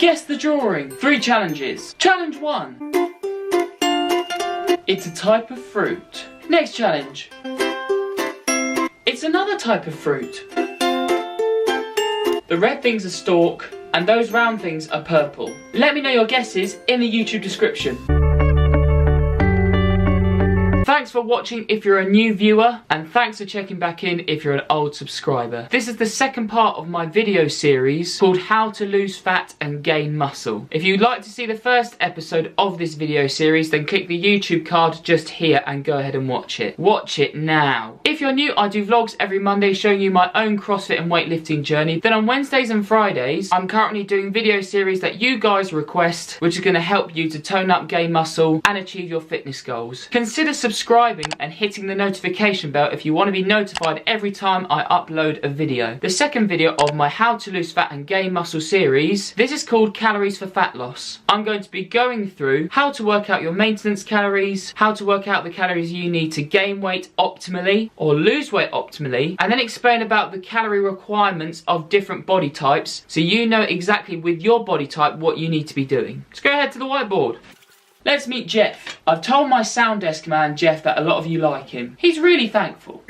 Guess the drawing. 3 challenges. Challenge 1. It's a type of fruit. Next challenge. It's another type of fruit. The red thing's a stalk, and those round things are purple. Let me know your guesses in the YouTube description. Thanks for watching if you're a new viewer, and thanks for checking back in if you're an old subscriber. This is the second part of my video series called How to Lose Fat and Gain Muscle. If you'd like to see the first episode of this video series, then click the YouTube card just here and go ahead and watch it. Watch it now. If you're new, I do vlogs every Monday showing you my own CrossFit and weightlifting journey. Then on Wednesdays and Fridays, I'm currently doing video series that you guys request, which is going to help you to tone up, gain muscle and achieve your fitness goals. Consider subscribing and hitting the notification bell if you want to be notified every time I upload a video. The second video of my How to Lose Fat and Gain Muscle series, this is called Calories for Fat Loss. I'm going to be going through how to work out your maintenance calories, how to work out the calories you need to gain weight optimally or lose weight optimally, and then explain about the calorie requirements of different body types so you know exactly with your body type what you need to be doing. Let's go ahead to the whiteboard. Let's meet Jeff. I've told my sound desk man, Jeff, that a lot of you like him. He's really thankful.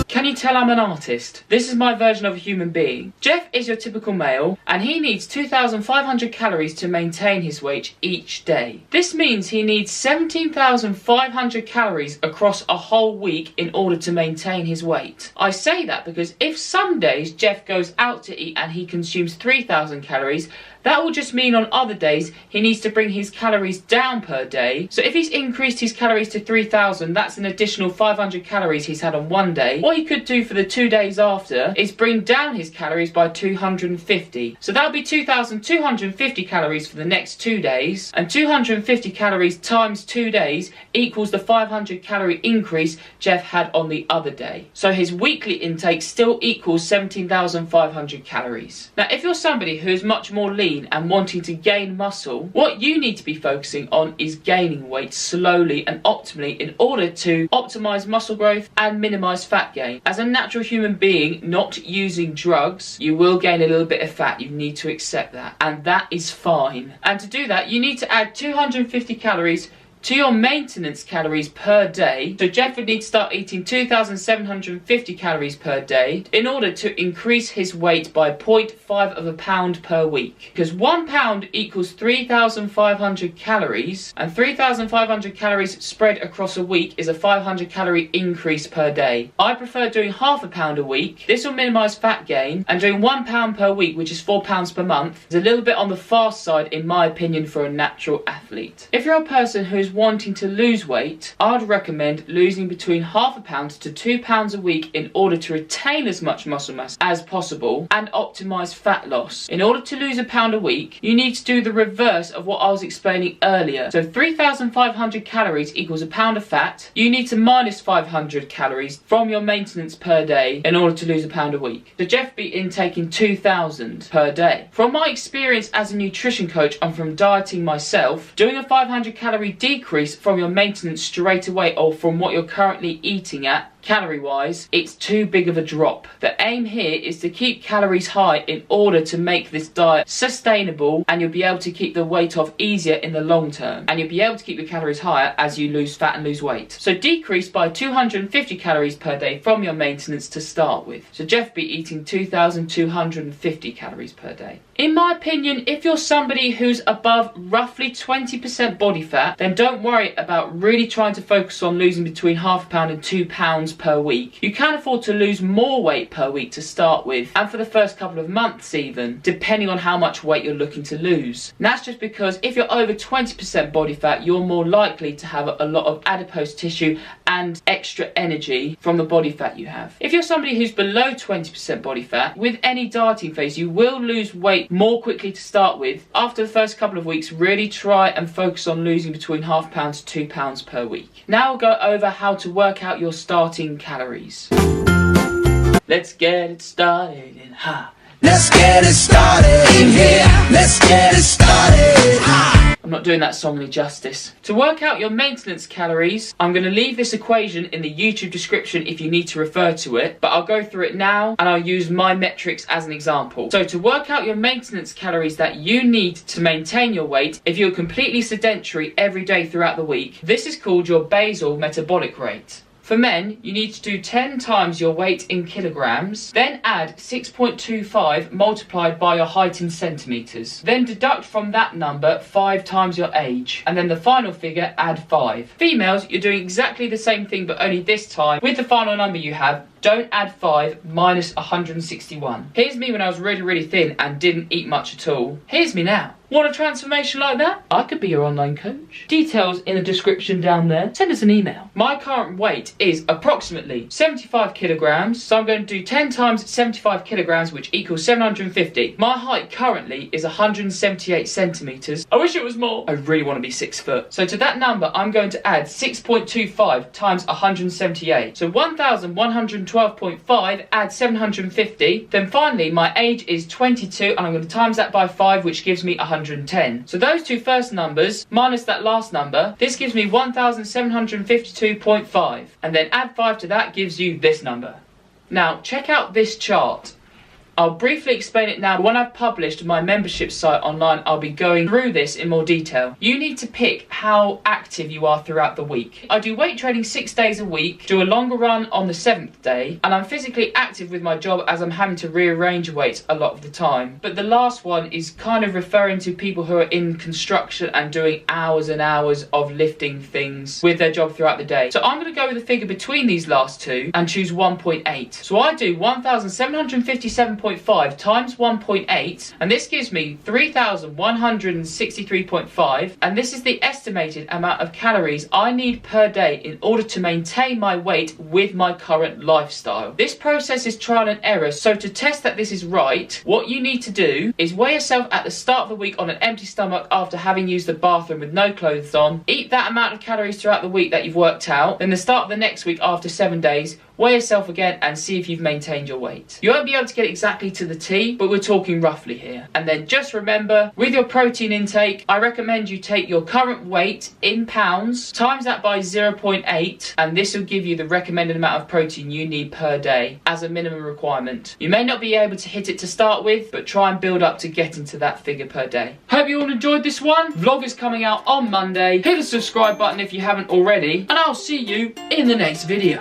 Can you tell I'm an artist? This is my version of a human being. Jeff is your typical male, and he needs 2,500 calories to maintain his weight each day. This means he needs 17,500 calories across a whole week in order to maintain his weight. I say that because if some days Jeff goes out to eat and he consumes 3,000 calories, that will just mean on other days he needs to bring his calories down per day. So if he's increased his calories to 3,000, that's an additional 500 calories he's had on one day. What he could do for the 2 days after is bring down his calories by 250. So that'll be 2,250 calories for the next 2 days, and 250 calories times 2 days equals the 500 calorie increase Jeff had on the other day. So his weekly intake still equals 17,500 calories. Now if you're somebody who is much more lean and wanting to gain muscle, what you need to be focusing on is gaining weight slowly and optimally in order to optimize muscle growth and minimize fat gain. As a natural human being, not using drugs, you will gain a little bit of fat. You need to accept that, and that is fine. And to do that, you need to add 250 calories to your maintenance calories per day. So Jeff would need to start eating 2,750 calories per day in order to increase his weight by 0.5 of a pound per week. Because 1 pound equals 3,500 calories, and 3,500 calories spread across a week is a 500 calorie increase per day. I prefer doing half a pound a week. This will minimize fat gain, and doing 1 pound per week, which is 4 pounds per month, is a little bit on the fast side in my opinion for a natural athlete. If you're a person who's wanting to lose weight, I'd recommend losing between half a pound to 2 pounds a week in order to retain as much muscle mass as possible and optimize fat loss. In order to lose a pound a week, you need to do the reverse of what I was explaining earlier. So 3,500 calories equals a pound of fat. You need to minus 500 calories from your maintenance per day in order to lose a pound a week. So Jeff be intaking 2,000 per day. From my experience as a nutrition coach and from dieting myself, doing a 500 calorie decrease from your maintenance straight away or from what you're currently eating at calorie wise, it's too big of a drop. The aim here is to keep calories high in order to make this diet sustainable, and you'll be able to keep the weight off easier in the long term, and you'll be able to keep your calories higher as you lose fat and lose weight. So decrease by 250 calories per day from your maintenance to start with. So Jeff be eating 2,250 calories per day. In my opinion, if you're somebody who's above roughly 20% body fat, then don't worry about really trying to focus on losing between half a pound and 2 pounds per week. You can afford to lose more weight per week to start with, and for the first couple of months even, depending on how much weight you're looking to lose. And that's just because if you're over 20% body fat, you're more likely to have a lot of adipose tissue and extra energy from the body fat you have. If you're somebody who's below 20% body fat, with any dieting phase, you will lose weight more quickly to start with. After the first couple of weeks, really try and focus on losing between half pound to 2 pounds per week. Now we'll go over how to work out your starting calories. Let's get it started in high. Let's get it started in here. Let's get it started. I'm not doing that song any justice. To work out your maintenance calories, I'm going to leave this equation in the YouTube description if you need to refer to it, but I'll go through it now and I'll use my metrics as an example. So to work out your maintenance calories that you need to maintain your weight if you're completely sedentary every day throughout the week, this is called your basal metabolic rate. For men, you need to do 10 times your weight in kilograms, then add 6.25 multiplied by your height in centimetres. Then deduct from that number 5 times your age, and then the final figure add 5. Females, you're doing exactly the same thing, but only this time, with the final number you have, don't add 5 minus 161. Here's me when I was really thin and didn't eat much at all. Here's me now. Want a transformation like that? I could be your online coach. Details in the description down there. Send us an email. My current weight is approximately 75 kilograms, so I'm going to do 10 times 75 kilograms, which equals 750. My height currently is 178 centimetres. I wish it was more. I really want to be 6 foot. So to that number, I'm going to add 6.25 times 178. So 1,112.5, add 750. Then finally, my age is 22, and I'm going to times that by 5, which gives me 110. So those two first numbers minus that last number, this gives me 1,752.5, and then add 5 to that gives you this number. Now check out this chart. I'll briefly explain it now. When I've published my membership site online, I'll be going through this in more detail. You need to pick how active you are throughout the week. I do weight training 6 days a week, do a longer run on the 7th day, and I'm physically active with my job as I'm having to rearrange weights a lot of the time. But the last one is kind of referring to people who are in construction and doing hours and hours of lifting things with their job throughout the day. So I'm going to go with a figure between these last two and choose 1.8. So I do 1,757.5 times 1.8, and this gives me 3,163.5, and this is the estimated amount of calories I need per day in order to maintain my weight with my current lifestyle. This process is trial and error, so to test that this is right, what you need to do is weigh yourself at the start of the week on an empty stomach after having used the bathroom with no clothes on, eat that amount of calories throughout the week that you've worked out, then the start of the next week after 7 days, weigh yourself again and see if you've maintained your weight. You won't be able to get exactly to the T, but we're talking roughly here. And then just remember, with your protein intake, I recommend you take your current weight in pounds, times that by 0.8, and this will give you the recommended amount of protein you need per day as a minimum requirement. You may not be able to hit it to start with, but try and build up to getting to that figure per day. Hope you all enjoyed this one. Vlog is coming out on Monday. Hit the subscribe button if you haven't already, and I'll see you in the next video.